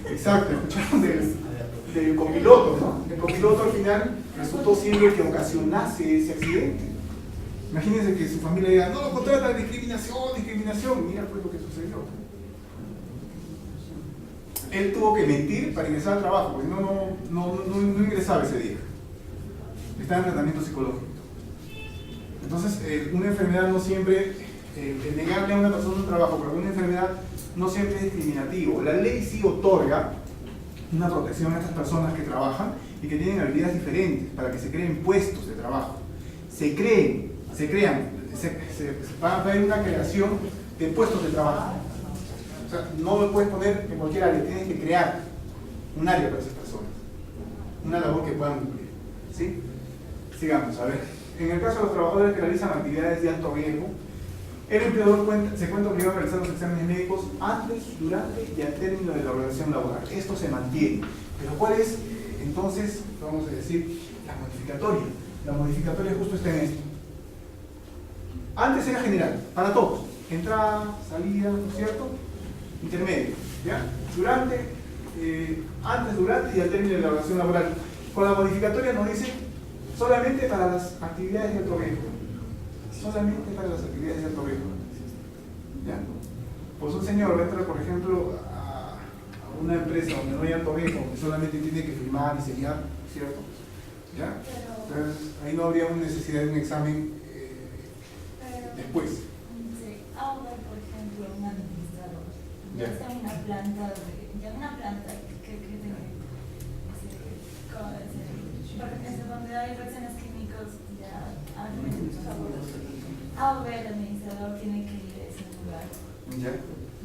Exacto, escucharon del copiloto, ¿no? El copiloto al final resultó siendo el que ocasionase ese accidente. Imagínense que su familia diga, no lo contrata, discriminación, discriminación. Mira pues lo que sucedió. Él tuvo que mentir para ingresar al trabajo, porque no ingresaba ese día. Estaba en tratamiento psicológico. Entonces, una enfermedad no siempre, el negarle a una persona un trabajo por alguna enfermedad no siempre es discriminativo. La ley sí otorga una protección a estas personas que trabajan y que tienen habilidades diferentes para que se creen puestos de trabajo. Va a haber una creación de puestos de trabajo. O sea, no lo puedes poner en cualquier área, tienes que crear un área para esas personas, una labor que puedan cumplir. ¿Sí? Sigamos, a ver. En el caso de los trabajadores que realizan actividades de alto riesgo, el empleador se encuentra obligado a realizar los exámenes médicos antes, durante y al término de la relación laboral. Esto se mantiene. Pero ¿cuál es, entonces, vamos a decir, la modificatoria? La modificatoria justo está en esto. Antes era general, para todos. Entrada, salida, ¿no es cierto? Intermedio, ¿ya? Antes, durante y al término de la relación laboral. Con la modificatoria nos dice solamente para las actividades de alto riesgo. Solamente para las actividades de alto riesgo. ¿Ya? Pues un señor va a entrar, por ejemplo, a una empresa donde no hay alto riesgo, que solamente tiene que firmar y sellar, ¿cierto? ¿Ya? Entonces, ahí no habría una necesidad de un examen después. Sí, ahora, por ejemplo, un administrador. Ya está en una planta, donde hay reacciones químicas, ya alimentos favorosos. Ahora el administrador tiene que ir a ese lugar. ¿Ya?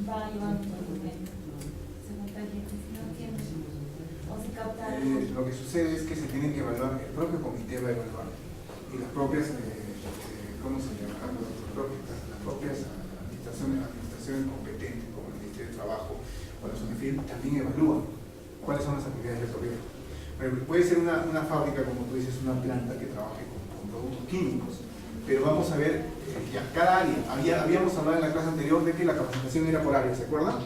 Va llevando un documento. Según paciente, si no tiene, o se capta. Lo que sucede es que se tiene que evaluar, el propio comité va a evaluar, y las propias, ¿cómo se llama? Las propias administraciones competentes, como el Ministerio de Trabajo o la SONEFIL, también evalúan cuáles son las actividades de alto riesgo. Puede ser una fábrica, como tú dices, una planta que trabaje con productos químicos, pero vamos a ver ya cada área. Habíamos hablado en la clase anterior de que la capacitación era por área, ¿se acuerdan?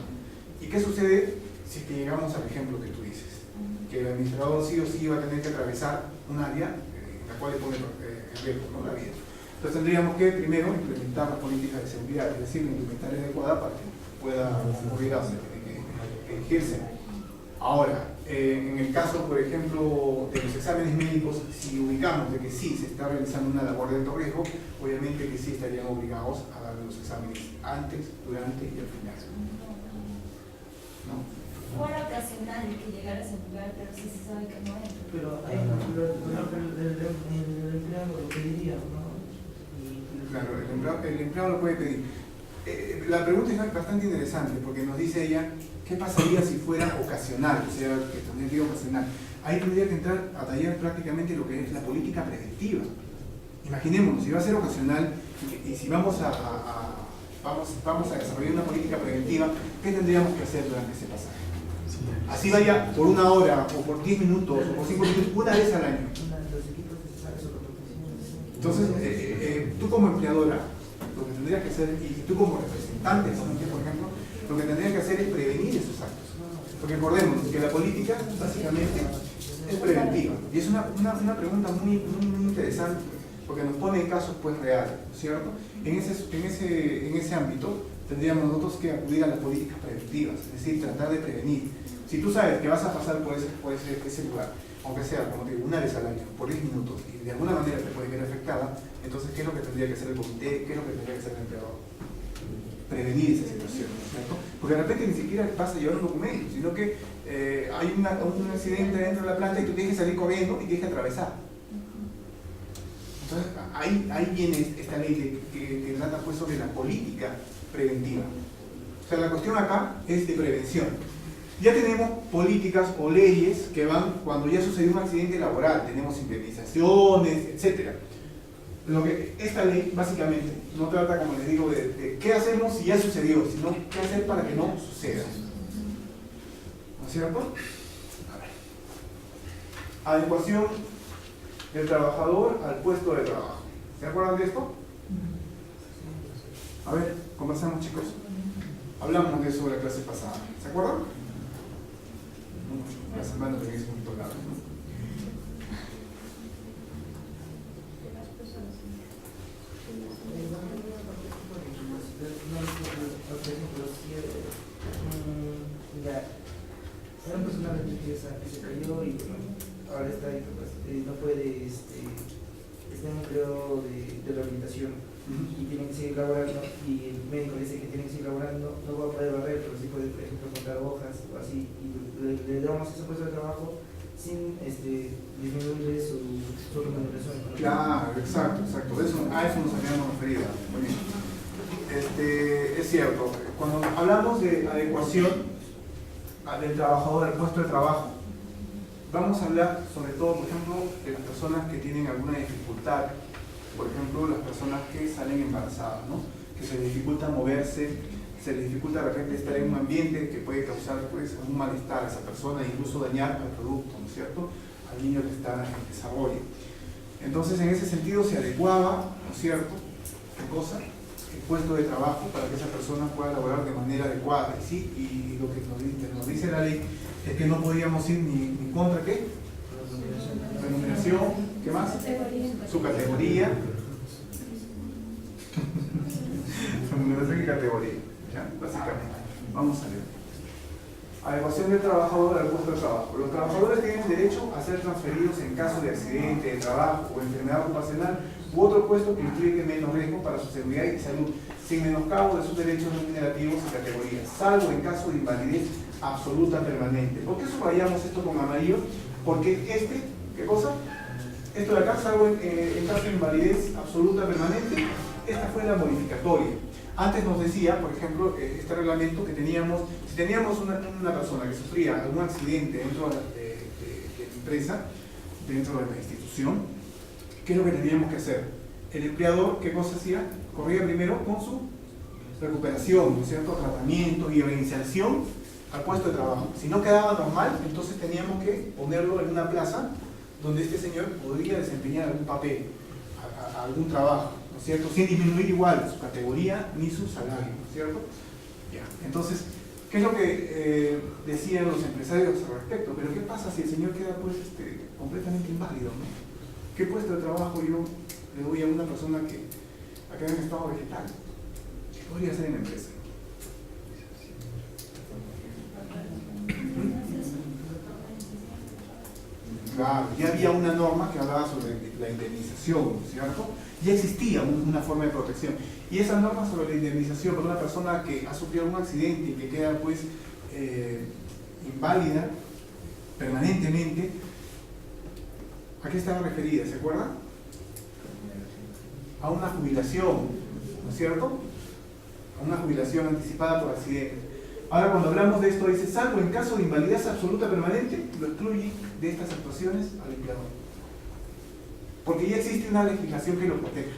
¿Y qué sucede si que llegamos al ejemplo que tú dices? Que el administrador sí o sí va a tener que atravesar un área en la cual le pone en riesgo, ¿no? La vida. Entonces tendríamos que primero implementar las políticas de seguridad, es decir, la indumentaria adecuada para que pueda ocurrir que ejercen. Ahora, en el caso, por ejemplo, de los exámenes médicos, si ubicamos de que sí se está realizando una labor de alto riesgo, obviamente que sí estarían obligados a darle los exámenes antes, durante y al final. ¿No? Fuera ocasional que llegara a ese lugar, pero sí se sabe que no entra. Pero ahí el empleado lo pediría, ¿no? Claro, el empleado lo puede pedir. La pregunta es bastante interesante porque nos dice ella, ¿qué pasaría si fuera ocasional? O sea, que tendría que ir ocasional. Ahí tendría que entrar a tallar prácticamente lo que es la política preventiva. Imaginémonos, si va a ser ocasional y si vamos a desarrollar una política preventiva, ¿qué tendríamos que hacer durante ese pasaje? Así vaya por 1 hora, o por 10 minutos, o por 5 minutos, una vez al año. Entonces, tú como empleadora, lo que tendrías que hacer, y tú como representante, por ejemplo, lo que tendrías que hacer es prevenir esos actos. Porque recordemos que la política, básicamente, es preventiva. Y es una pregunta muy interesante, porque nos pone en casos pues reales, ¿cierto? En ese ámbito, tendríamos nosotros que acudir a las políticas preventivas, es decir, tratar de prevenir. Si tú sabes que vas a pasar por ese lugar, aunque sea, como te digo, una vez al año, por 10 minutos, y de alguna manera te puede ver afectada, entonces, ¿qué es lo que tendría que hacer el comité? ¿Qué es lo que tendría que hacer el empleador? Prevenir esa situación, ¿cierto? Porque de repente ni siquiera vas a llevar un documento, sino que hay un accidente dentro de la planta y tú tienes que salir corriendo y tienes que atravesar. Entonces, ahí viene esta ley que trata pues sobre la política preventiva. O sea, la cuestión acá es de prevención. Ya tenemos políticas o leyes que van cuando ya sucedió un accidente laboral, tenemos indemnizaciones, etc. Esta ley básicamente no trata, como les digo, de qué hacemos si ya sucedió, sino qué hacer para que no suceda. ¿No es cierto? A ver. Adecuación del trabajador al puesto de trabajo. ¿Se acuerdan de esto? A ver, conversamos, chicos. Hablamos de eso en la clase pasada. ¿Se acuerdan? semana también es un poquito largo, ¿no? Era una persona que se cayó y bueno, ahora está no puede, está en un periodo de rehabilitación y tiene que seguir laborando, y el médico le dice que tiene que seguir laborando, no va a poder barrer, pero sí puede, por ejemplo, contar hojas o así, y le damos ese puesto de trabajo sin disminuirle su remuneración económica. Claro, exacto. A eso nos habíamos referido. Muy bien. Es cierto, cuando hablamos de adecuación del trabajador al puesto de trabajo, vamos a hablar sobre todo, por ejemplo, de las personas que tienen alguna dificultad, por ejemplo, las personas que salen embarazadas, ¿no? Que se les dificulta moverse, se les dificulta de repente estar en un ambiente que puede causar pues algún malestar a esa persona, incluso dañar al producto, ¿no es cierto?, al niño que está en desarrollo. Entonces, en ese sentido se adecuaba, ¿no es cierto?, ¿qué cosa?, el puesto de trabajo para que esa persona pueda laborar de manera adecuada. Y, sí, y lo que nos dice la ley es que no podíamos ir ni contra ¿qué? Remuneración, ¿qué más? Su categoría. Remuneración y categoría, ¿ya? Básicamente. Vamos a ver. Adecuación del trabajador al puesto de trabajo. Los trabajadores tienen derecho a ser transferidos en caso de accidente, de trabajo o enfermedad ocupacional u otro puesto que implique menos riesgo para su seguridad y salud, sin menoscabo de sus derechos remunerativos y categorías, salvo en caso de invalidez absoluta permanente. ¿Por qué subrayamos esto con amarillo? Porque ¿qué cosa? Esto de acá, salvo en caso de invalidez absoluta permanente, esta fue la modificatoria. Antes nos decía, por ejemplo, este reglamento que teníamos, si teníamos una persona que sufría algún accidente dentro de la empresa, dentro de la institución, ¿qué es lo que teníamos que hacer? El empleador, ¿qué cosa hacía? Corría primero con su recuperación, ¿no es cierto?, tratamiento y reinserción al puesto de trabajo. Si no quedaba normal, entonces teníamos que ponerlo en una plaza donde este señor podría desempeñar algún papel, algún trabajo, ¿no es cierto?, sin disminuir igual su categoría ni su salario, ¿no es cierto? Ya. Entonces, ¿qué es lo que decían los empresarios al respecto? Pero ¿qué pasa si el señor queda pues completamente inválido, ¿no? ¿Qué puesto de trabajo yo le doy a una persona que ha quedado en estado vegetal? ¿Qué podría hacer en la empresa? Claro, ya había una norma que hablaba sobre la indemnización, ¿no es cierto? Ya existía una forma de protección. Y esa norma sobre la indemnización para una persona que ha sufrido un accidente y que queda pues inválida permanentemente, ¿a qué estaba referida? ¿Se acuerdan? A una jubilación, ¿no es cierto? A una jubilación anticipada por accidente. Ahora, cuando hablamos de esto, dice, salvo en caso de invalidez absoluta permanente, lo excluye de estas actuaciones al empleador. Porque ya existe una legislación que lo proteja.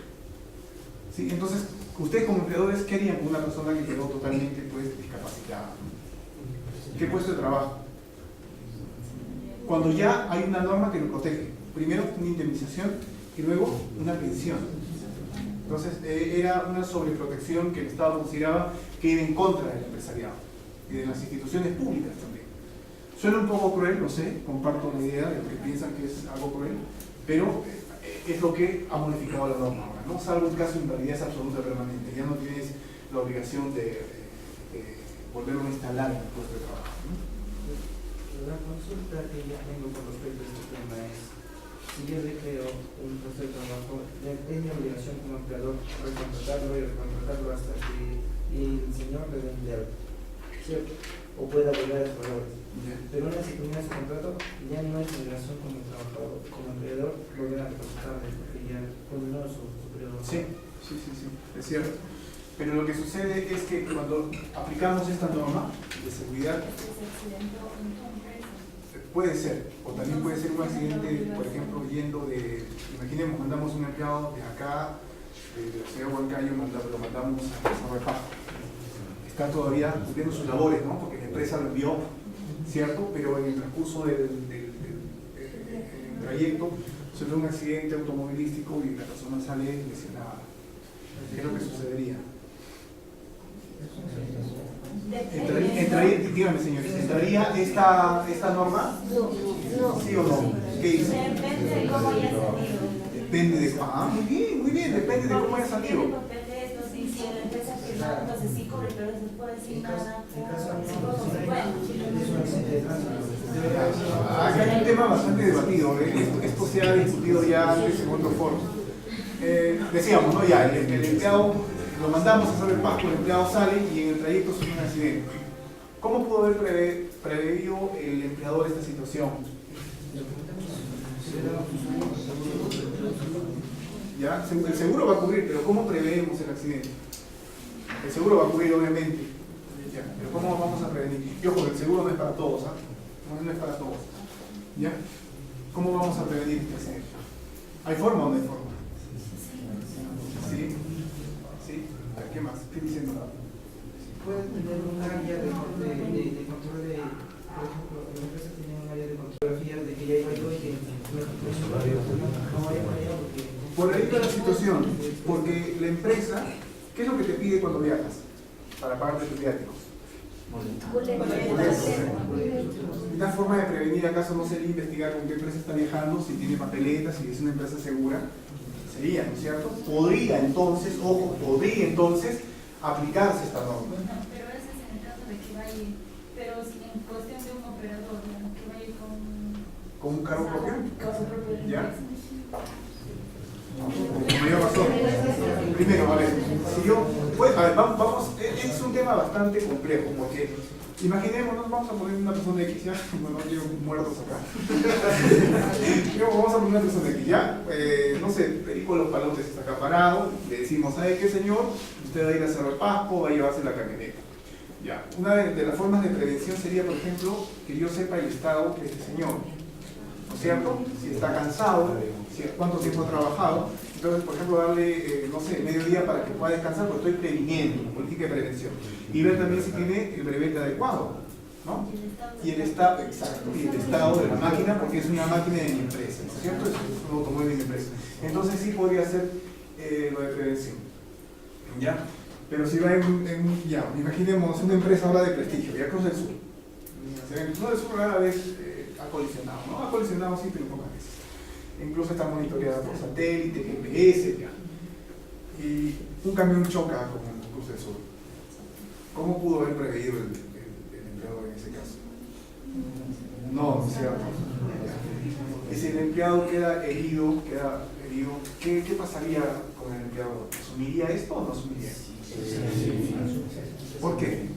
¿Sí? Entonces, ustedes como empleadores, ¿qué harían con una persona que quedó totalmente pues, discapacitada? ¿Qué puesto de trabajo? Cuando ya hay una norma que lo protege. Primero una indemnización y luego una pensión. Entonces era una sobreprotección que el Estado consideraba que iba en contra del empresariado y de las instituciones públicas también. Suena un poco cruel, lo sé, comparto la idea de que piensan que es algo cruel, pero es lo que ha modificado la norma ahora, ¿no? Salvo en caso de invalidez absoluta permanente, ya no tienes la obligación de volverlo a instalar en el puesto de trabajo, ¿no? La consulta que yo tengo con respecto a este tema es, si yo le creo un puesto de trabajo, es mi obligación como empleador recontratarlo y recontratarlo hasta que el señor le den de algo, ¿cierto? O pueda volver a sus valores. Pero una vez que termina su contrato, ya no es mi obligación como trabajador, como empleador, volver a recontratarle, porque ya culminó su periodo. Sí, es cierto. Pero lo que sucede es que cuando aplicamos esta norma de seguridad, puede ser, o también puede ser un accidente, por ejemplo, yendo de, imaginemos, mandamos un empleado de acá, de la ciudad de Huancayo, lo mandamos a Cerro de Pasco. Está todavía cumpliendo sus labores, ¿no? Porque la empresa lo envió, ¿cierto? Pero en el transcurso del trayecto se ve un accidente automovilístico y la persona sale lesionada. ¿Qué es lo que sucedería? ¿Entraría, dígame señores, ¿entraría esta norma? ¿Sí o no? ¿Qué dice? Depende de cómo haya salido. Depende de... muy bien, depende de cómo haya salido. Si la empresa firma, entonces sí cubre, pero después sin nada. Acá hay un tema bastante debatido, esto se ha discutido ya antes en otro foro. Decíamos, ¿no? Ya, el empleado, lo mandamos a hacer el pago, el empleado sale y en el trayecto sufre un accidente. ¿Cómo pudo haber previsto el empleador esta situación? ¿Ya? El seguro va a cubrir, pero ¿cómo preveemos el accidente? El seguro va a cubrir, obviamente. ¿Ya? Pero ¿cómo vamos a prevenir? Y ojo, el seguro no es para todos, ¿ah? No es para todos. ¿Ya? ¿Cómo vamos a prevenir este accidente? ¿Hay forma o no hay forma? ¿Sí? ¿Sí? A ver, ¿qué más? ¿Qué diciendo? Puede tener un área de control de, por ejemplo, la empresa tiene un área de fotografía de que ya hay algo y que no vaya para allá porque... Por ahí está la situación, porque la empresa, ¿qué es lo que te pide cuando viajas? Para pagarte tus viáticos. Una forma de prevenir, ¿acaso no sería investigar con qué empresa está viajando, si tiene papeletas, si es una empresa segura? Sería, ¿no es cierto? Podría entonces, ojo, podría entonces aplicarse esta norma. Pero ese es en el caso de que vaya, pero si en cuestión de un operador, que vaya ¿Con un cargo propio? Cargo propio. ¿Ya? Con mayor razón. Primero, a ver, si yo, pues, a ver, vamos, es un tema bastante complejo, porque imaginémonos, vamos a poner una persona X, ya, no quiero muertos acá. Vamos a poner una persona X, ya, no sé, Perico Los Palotes está acá parado, le decimos, ¿sabe qué, señor? Usted va a ir a Cerro Pasco, va a llevarse la camioneta. Ya, una de las formas de prevención sería, por ejemplo, que yo sepa el estado de este señor, ¿no es cierto? Si está cansado, cuánto tiempo ha trabajado. Entonces, por ejemplo, darle, no sé, medio día para que pueda descansar, porque estoy previniendo, política de prevención. Y ver también si tiene el brevete adecuado, ¿no? Y el estado, exacto, y el estado de la máquina, porque es una máquina de mi empresa, ¿no es cierto? Es un automóvil de mi empresa. Entonces sí podría ser lo de prevención, ¿ya? Pero si va ya, imaginemos una empresa ahora de prestigio, ya Cruz del Sur. Cruz del Sur rara vez ha colisionado, ¿no? Ha colisionado sí, pero pocas veces. Incluso está monitoreada por satélite, GPS, ya. Y un camión choca con el Cruz del Sur. ¿Cómo pudo haber preveído el empleado en ese caso? No, no es cierto. Y si el empleado queda herido, ¿qué pasaría con el empleado? ¿Asumiría esto o no asumiría esto? ¿Por qué?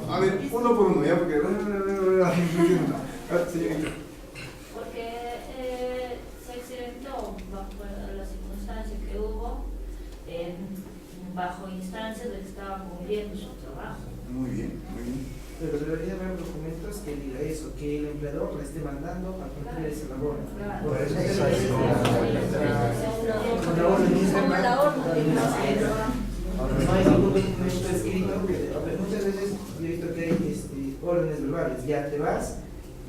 A ver, uno por uno, ya, porque... señorita. Porque se accidentó bajo la circunstancia que hubo, bajo instancias de que estaba cumpliendo su trabajo. Muy bien, muy bien. Pero debería haber documentos que diga eso, que el empleador le esté mandando a cumplir esa labor. Por eso Como la orden. no hay ningún documento escrito. Muchas veces yo he visto que hay órdenes verbales, ya te vas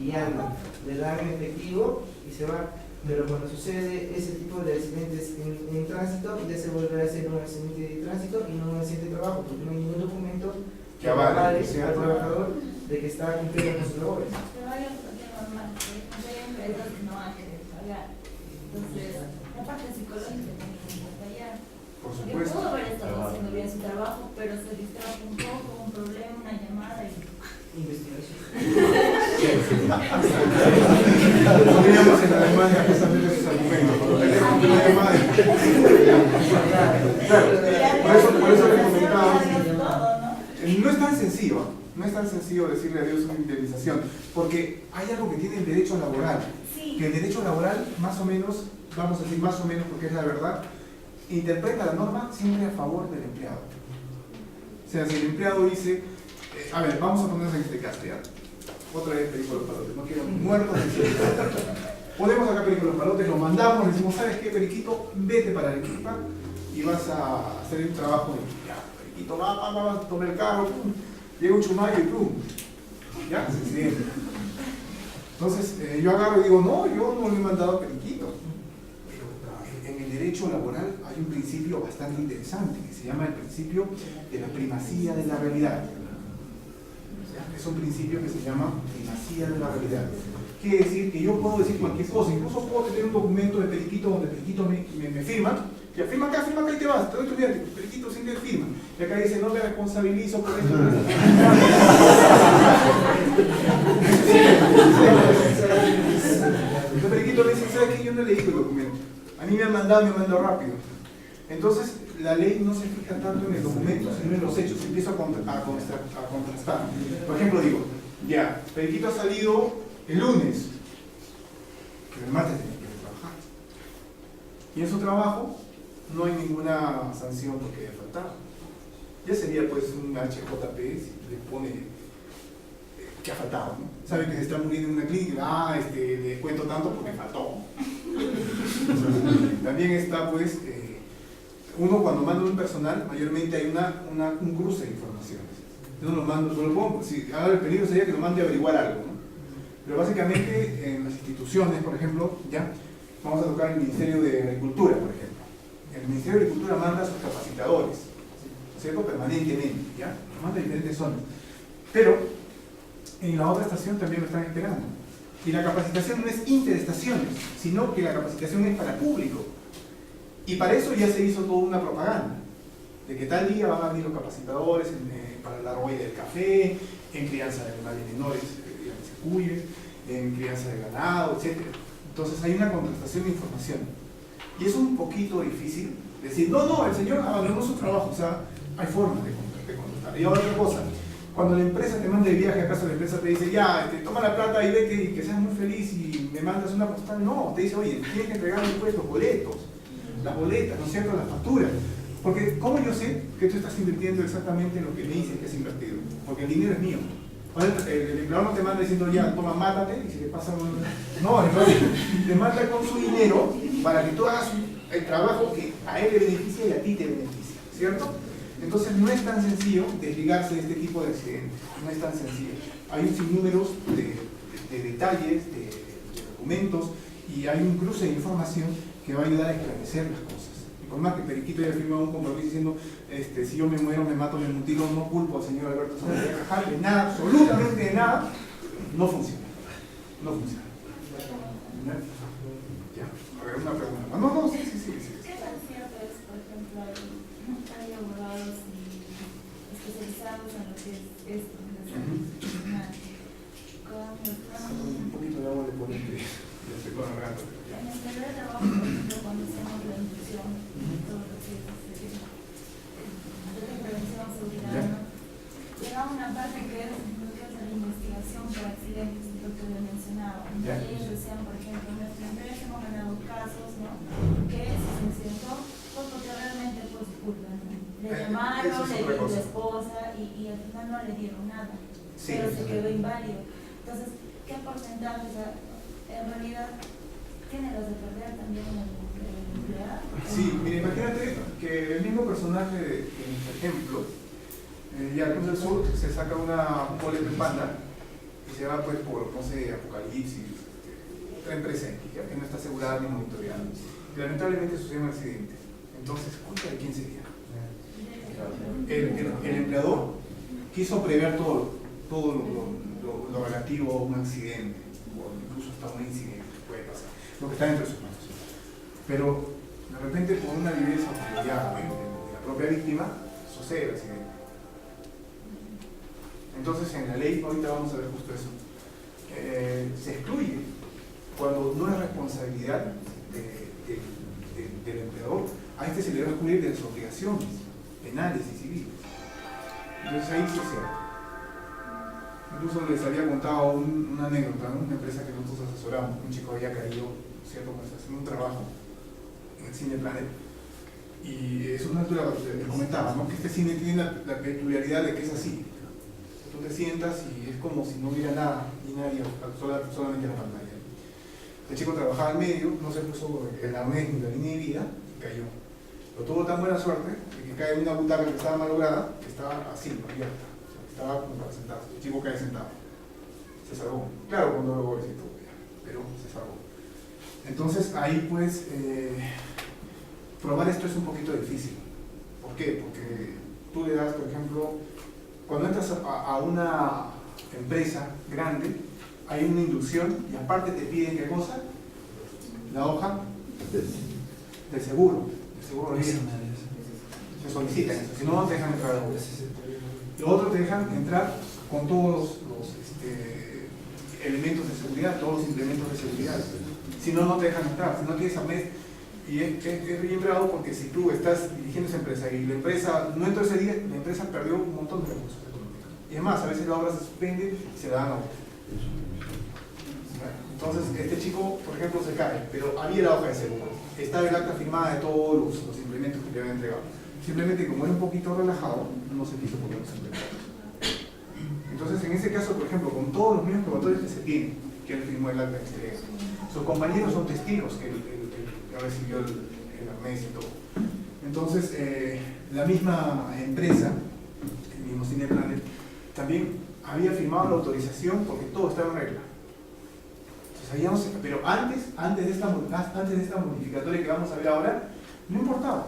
y anda, le dan en efectivo y se va. Pero cuando sucede ese tipo de accidentes en tránsito, ya se vuelve a hacer un accidente de tránsito y no un accidente de trabajo, porque no hay ningún documento que avale al trabajador de que está cumpliendo con sus labores. Pero hay otro tema más, hay empresas que no van a querer pagar. Entonces, la parte psicológica tiene que fallar. Por Porque supuesto. pudo haber estado haciendo bien su trabajo, pero se distrajo un poco, un problema, una llamada y... Investigación. Podríamos en Alemania justamente esos argumentos, por teléfono, una llamada. Claro, por eso le comentaba. No es tan sencillo decirle a Dios una indemnización, porque hay algo que tiene el derecho laboral, que el derecho laboral más o menos, vamos a decir más o menos porque es la verdad, interpreta la norma siempre a favor del empleado. O sea, si el empleado dice, a ver, vamos a ponernos en este caso, ¿ya? Otra vez Perico Los Palotes, no quiero muertos de ciencia. Ponemos acá Perico Los Palotes, lo mandamos, le decimos, ¿sabes qué, Periquito? Vete para Arequipa y vas a hacer un trabajo de ya, Periquito, va, toma el carro, pum, llega un chumayo y pum, ya, se siente. Entonces, yo agarro y digo, no, yo no le he mandado a Periquito. Pero en el derecho laboral hay un principio bastante interesante que se llama el principio de la primacía de la realidad. Es un principio que se llama primacía de la realidad. Quiere decir que yo puedo decir cualquier cosa, incluso puedo tener un documento de Periquito donde Periquito me firma, y firma acá y te vas, te doy tu viaje, Periquito sin que firma. Y acá dice, no me responsabilizo por esto. Entonces Periquito me dice, ¿sabes qué? Yo no leí el documento. A mí me han mandado rápido. Entonces, la ley no se fija tanto en el documento, sino en los hechos. Empiezo a contrastar. Por ejemplo, digo, ya, Periquito ha salido el lunes, pero el martes tiene que ir a trabajar. Y en su trabajo no hay ninguna sanción porque haya faltado. Ya sería pues un HJP si le pone que ha faltado, ¿no? Sabe que se está muriendo en una clínica, le cuento tanto porque faltó. También está pues, uno cuando manda un personal, mayormente hay un cruce de informaciones. Yo no lo mando, no lo pongo, si ahora el peligro sería que lo mande a averiguar algo, ¿no? Pero básicamente en las instituciones, por ejemplo, ya vamos a tocar el Ministerio de Agricultura, por ejemplo. El Ministerio de Agricultura manda a sus capacitadores, ¿cierto? Permanentemente, ¿ya? Los manda a diferentes zonas. Pero en la otra estación también lo están esperando. Y la capacitación no es interestaciones, sino que la capacitación es para público. Y para eso ya se hizo toda una propaganda, de que tal día van a venir los capacitadores para la roya del café, en crianza de animales menores, en crianza de ganado, etc. Entonces hay una contrastación de información. Y es un poquito difícil decir, no, el señor abandonó su trabajo, o sea, hay formas de contrastar. Y ahora otra cosa, cuando la empresa te manda de viaje, acaso la empresa te dice, ya, toma la plata y vete y que seas muy feliz y me mandas una postal. No, te dice, oye, tienes que entregar después los boletos, las boletas, ¿no es cierto?, las facturas. Porque, ¿cómo yo sé que tú estás invirtiendo exactamente en lo que me dices que has invertido? Porque el dinero es mío. El empleador no te manda diciendo, ya, toma, mátate, y se le pasa... No, entonces te manda con su dinero para que tú hagas el trabajo que a él le beneficia y a ti te beneficia, ¿cierto? Entonces no es tan sencillo desligarse de este tipo de accidentes, no es tan sencillo. Hay un sinnúmero de detalles, de documentos, y hay un cruce de información que va a ayudar a esclarecer las cosas. Y por más que Periquito haya firmado un compromiso diciendo, si yo me muero, me mato, me mutilo, no culpo al señor Alberto Sánchez de Cajal, de nada, absolutamente de nada, no funciona. No funciona. Ya, a ver, una pregunta. No, sí. ¿Qué tan cierto es, por ejemplo, hay abogados especializados en lo que es esto, en la salud profesional? Un poquito de agua de ponente, ya estoy con el gato. En el periodo de trabajo, por ejemplo, cuando hacemos la inducción, todo lo que es prevención, seguridad, ¿no? Llega una parte que es lo que es la investigación por accidentes, lo que le mencionaba. Ellos decían, por ejemplo, en nuestra empresa hemos ganado casos, ¿no?, que se accidentó pues porque realmente fue su culpa, ¿no? Le llamaron, le dio la esposa y al final no le dieron nada, pero se quedó inválido. Entonces, ¿qué porcentaje en realidad tiene los de perder también el empleado? Sí, mira, imagínate que el mismo personaje de nuestro ejemplo, ya Cruz del Sur se saca un boleto en Panda y se va pues por, no sé, Apocalipsis, otra empresa ¿ya?, que no está asegurada ni monitoreada. Y lamentablemente sucede un accidente. Entonces, ¿culpa de quién sería? El empleador quiso prever todo lo relativo a un accidente, o incluso hasta un incidente que puede pasar, lo que está entre sus manos. Pero de repente, por una viveza de la propia víctima, sucede el accidente. Entonces, en la ley, ahorita vamos a ver justo eso, se excluye cuando no es responsabilidad del empleador, a este se le va a excluir de sus obligaciones penales y civiles. Entonces ahí sí es cierto. Incluso les había contado una anécdota, ¿no?, una empresa que nosotros asesoramos, un chico había caído, ¿cierto?, pues haciendo un trabajo en el Cine Planet, y es una altura, les comentaba, ¿no?, que este cine tiene la peculiaridad de que es así. Tú te sientas y es como si no hubiera nada, ni nadie, solamente la pantalla. El chico trabajaba al medio, no se puso el arnés ni la línea de vida y cayó. Pero tuvo tan buena suerte de que cae en una butaca que estaba malograda, que estaba así, abierta. Estaba como para sentarse. El chico cae sentado. Se salvó. Claro, cuando lo pobrecito, pero se salvó. Entonces ahí pues probar esto es un poquito difícil. ¿Por qué? Porque tú le das, por ejemplo, cuando entras a una empresa grande, hay una inducción y aparte te piden, ¿qué cosa? La hoja del seguro de vida. Se solicitan eso, si no, no te dejan entrar. Lo otro, te dejan entrar con todos los elementos de seguridad, todos los implementos de seguridad. Si no, no te dejan entrar. Si no tienes AMES, y es bien bravo porque si tú estás dirigiendo esa empresa y la empresa no entró ese día, la empresa perdió un montón de recursos económicos. Y además, a veces la obra se suspende y se dan a otro. Entonces, este chico, por ejemplo, se cae, pero había la hoja de seguro. Estaba el acta firmada de todos los implementos que le habían entregado. Simplemente, como era un poquito relajado, no se quiso poner los implementos. Entonces, en ese caso, por ejemplo, con todos los mismos probatorios que se tienen, que él firmó el acta de entrega, sus compañeros son testigos que él recibió el AMES y todo. Entonces, la misma empresa, el mismo Cineplanet, también había firmado la autorización porque todo estaba en regla. Entonces, pero antes de esta modificatoria que vamos a ver ahora, no importaba.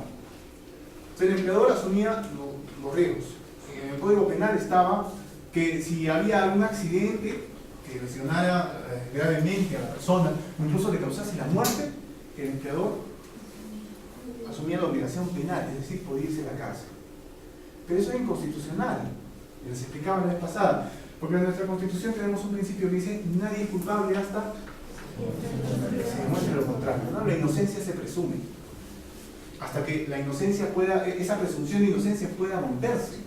El empleador asumía los riesgos. En el Código Penal estaba que si había algún accidente que lesionara gravemente a la persona, incluso le causase la muerte, el empleador asumía la obligación penal, es decir, podía irse a la cárcel. Pero eso es inconstitucional, les explicaba la vez pasada, porque en nuestra Constitución tenemos un principio que dice nadie es culpable hasta que se demuestre lo contrario, ¿no? La inocencia se presume, hasta que la inocencia pueda, esa presunción de inocencia pueda romperse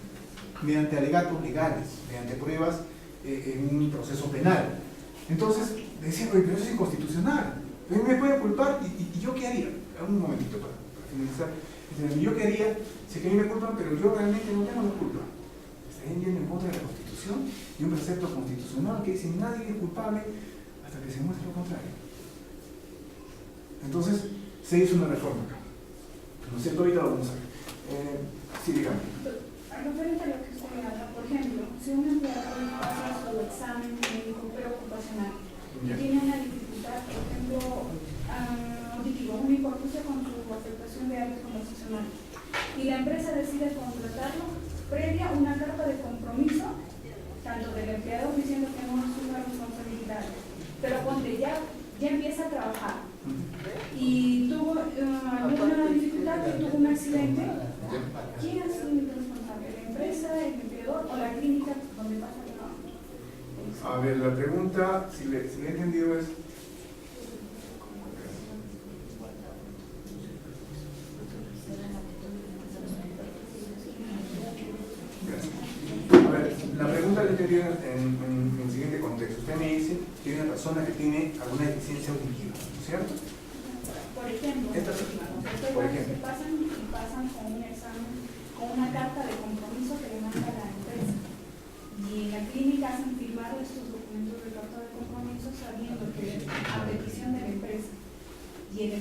mediante alegatos legales, mediante pruebas en un proceso penal. Entonces, decían, oye, pero eso es inconstitucional. Me puede culpar y yo qué haría. Un momentito para finalizar. Yo qué haría si que a mí me culpan, pero yo realmente no tengo la culpa. Estarían yendo en contra de la Constitución y un precepto constitucional que dice nadie es culpable hasta que se muestre lo contrario. Entonces, se hizo una reforma acá. ¿No es cierto? Ahorita lo vamos a ver. Sí, dígame. Referente a lo que usted habla, por ejemplo, si un empleado no hace su examen médico preocupacional y tiene una dificultad, por ejemplo, una hipotenusia con su afectación de áreas conversacionales y la empresa decide contratarlo previa una carta de compromiso tanto del empleador diciendo que no asume responsabilidades, pero cuando ya empieza a trabajar y tuvo alguna dificultad y tuvo un accidente, ¿quién es el responsable? ¿La empresa, el empleador o la clínica donde pasa el trabajo? A ver, la pregunta, si le he entendido es... A ver, la pregunta la he entendido en el siguiente contexto. Usted me dice que hay una persona que tiene alguna deficiencia auditiva, ¿no es cierto? Por ejemplo, que pasan con un examen, con una carta de compromiso que le manda la empresa. Y en la clínica hacen firmar estos documentos de carta de compromiso sabiendo que a petición de la empresa. Y el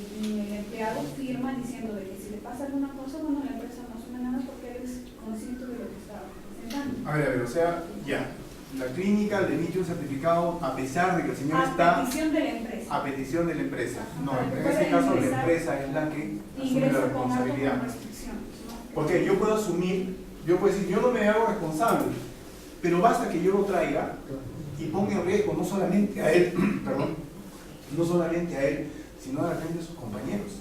empleado firma diciendo de que si le pasa alguna cosa, bueno, la empresa no asume nada porque él es consciente de lo que está presentando. A ver, o sea, ya. La clínica le emite un certificado a pesar de que el señor está... A petición de la empresa. A petición de la empresa. No, Ajá, en este caso la empresa es la que asume la responsabilidad. Porque yo puedo asumir, yo puedo decir, yo no me hago responsable, pero basta que yo lo traiga y ponga en riesgo no solamente a él, perdón, no solamente a él, sino a la gente de sus compañeros.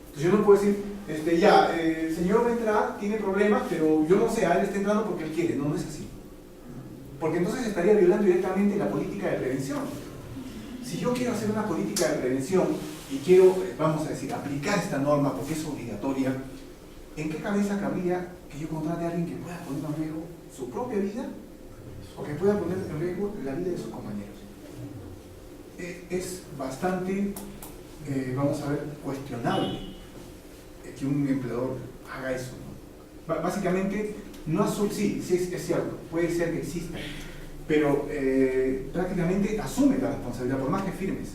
Entonces yo no puedo decir, el señor va a entrar, tiene problemas, pero yo no sé, a él está entrando porque él quiere. No, no es así. Porque entonces estaría violando directamente la política de prevención. Si yo quiero hacer una política de prevención y quiero, vamos a decir, aplicar esta norma porque es obligatoria, ¿en qué cabeza cabría que yo contrate a alguien que pueda poner en riesgo su propia vida o que pueda poner en riesgo la vida de sus compañeros? Es bastante, vamos a ver, cuestionable que un empleador haga eso, ¿no? Básicamente, no asume, sí, es cierto, puede ser que exista, pero prácticamente asume la responsabilidad, por más que firmes.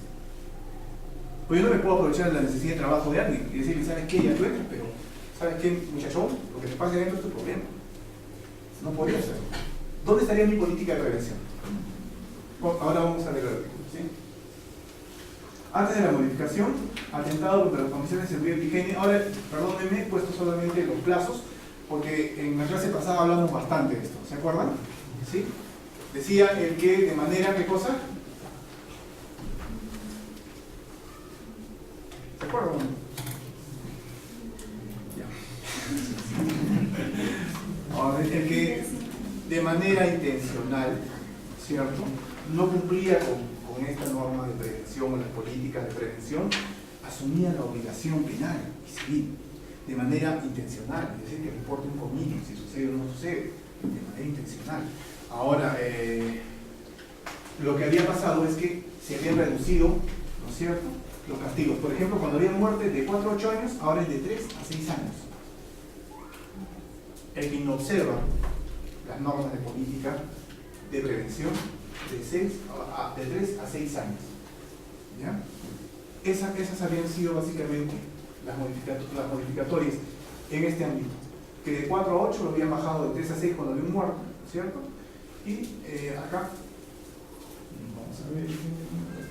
Pues yo no me puedo aprovechar de la necesidad de trabajo de alguien y decirle, ¿sabes qué? Ya tú entras, pero ¿sabes qué, muchachón? Lo que te pasa adentro es tu problema. No podría ser. ¿Dónde estaría mi política de prevención? Ahora vamos a ver el artículo, ¿sí? Antes de la modificación, atentado contra las condiciones de seguridad y higiene. Ahora, perdónenme, he puesto solamente los plazos, porque en la clase pasada hablamos bastante de esto, ¿se acuerdan? ¿Sí? Decía el que de manera, ¿qué cosa? ¿Se acuerdan? Ya. Ahora, el que de manera intencional, ¿cierto?, no cumplía con esta norma de prevención o las políticas de prevención, asumía la obligación penal y civil de manera intencional, es decir, que le importa un comino si sucede o no sucede, de manera intencional. Ahora, lo que había pasado es que se habían reducido, ¿no es cierto?, los castigos. Por ejemplo, cuando había muerte de 4 a 8 años, ahora es de 3 a 6 años. El que no observa las normas de política de prevención, de 3 a 6 años. ¿Ya? Esas habían sido básicamente las modificatorias en este ámbito. Que de 4 a 8 lo habían bajado de 3 a 6 cuando había un muerto, ¿cierto? Y acá, vamos a ver,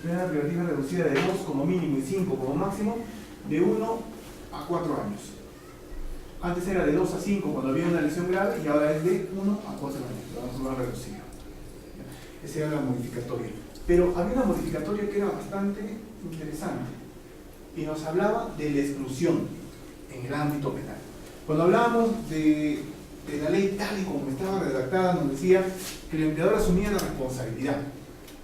pena privativa reducida de 2 como mínimo y 5 como máximo, de 1 a 4 años. Antes era de 2 a 5 cuando había una lesión grave y ahora es de 1 a 4 años, lo vamos a reducir. Esa era la modificatoria. Pero había una modificatoria que era bastante interesante y nos hablaba de la exclusión en el ámbito penal. Cuando hablábamos de la ley tal y como estaba redactada, nos decía que el empleador asumía la responsabilidad,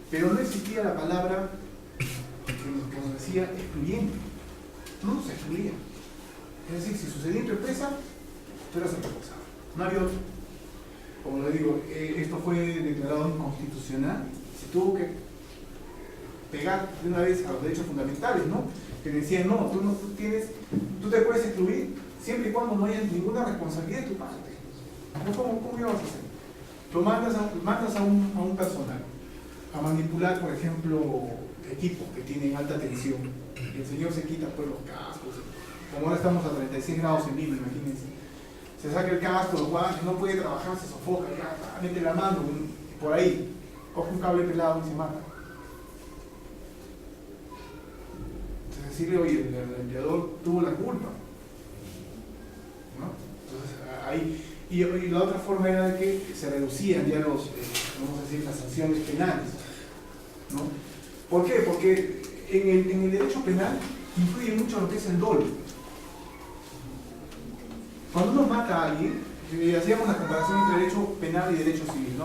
pero no existía la palabra que nos decía excluyente. No se excluía. Es decir, si sucedía en tu empresa, tú eras el responsable. No había otro. Como les digo, esto fue declarado inconstitucional. Se tuvo que pegar de una vez a los derechos fundamentales, ¿no? Que decían, no, tú te puedes excluir siempre y cuando no haya ninguna responsabilidad de tu parte. ¿Cómo ibas a hacer? Lo mandas a un personal a manipular, por ejemplo, equipos que tienen alta tensión. Y el señor se quita pues los cascos. Como ahora estamos a 36 grados en Lima, imagínense. Se saca el casco, los guantes, no puede trabajar, se sofoca, ya, mete la mano por ahí, coge un cable pelado y se mata. Entonces decirle, oye, el empleador tuvo la culpa, ¿no? Entonces ahí, y la otra forma era de que se reducían ya vamos a decir, las sanciones penales, ¿no? ¿Por qué? Porque en el derecho penal influye mucho lo que es el dolo. Cuando uno mata a alguien, hacíamos la comparación entre derecho penal y derecho civil, ¿no?